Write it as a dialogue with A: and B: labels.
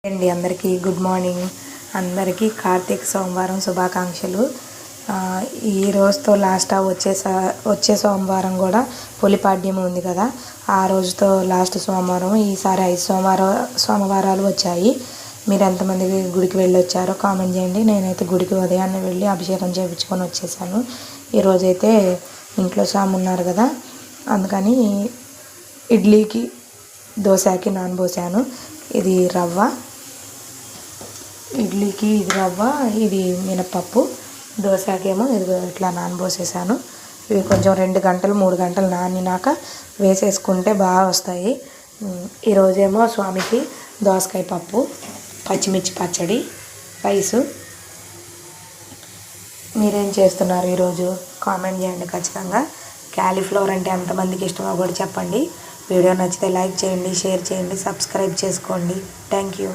A: అండి అందరికీ good morning. అందరికీ కార్తీక సోమవారం శుభాకాంక్షలు. ఈ రోజుతో లాస్ట్ వచ్చే సోమవారం కూడా పొలిపాడ్యం ఉంది కదా, ఆ రోజుతో లాస్ట్ సోమవారం. ఈసారి 5 సోమవారాలు వచ్చాయి. మీరు ఎంతమంది గుడికి వెళ్ళి వచ్చారో కామెంట్ చేయండి. నేనైతే గుడికి ఉదయాన్నే వెళ్ళి అభిషేకం చేయించుకొని వచ్చేసాను. ఈరోజైతే ఇంట్లో స్వామి ఉన్నారు కదా, అందుకని ఇడ్లీకి దోశకి నానబోసాను. ఇది రవ్వ, ఇడ్లీకి ఇది రవ్వ, ఇది మినపప్పు. దోశకేమో ఇది ఇట్లా నానబోసేసాను. ఇవి కొంచెం 2 గంటలు 3 గంటలు నానినాక వేసేసుకుంటే బాగా వస్తాయి. ఈరోజేమో స్వామికి దోసకాయ పప్పు, పచ్చిమిర్చి పచ్చడి, రైసు. మీరేం చేస్తున్నారు ఈరోజు కామెంట్ చేయండి ఖచ్చితంగా. క్యాలీఫ్లవర్ అంటే ఎంతమందికి ఇష్టమో కూడా చెప్పండి. వీడియో నచ్చితే లైక్ చేయండి, షేర్ చేయండి, సబ్స్క్రైబ్ చేసుకోండి. Thank you.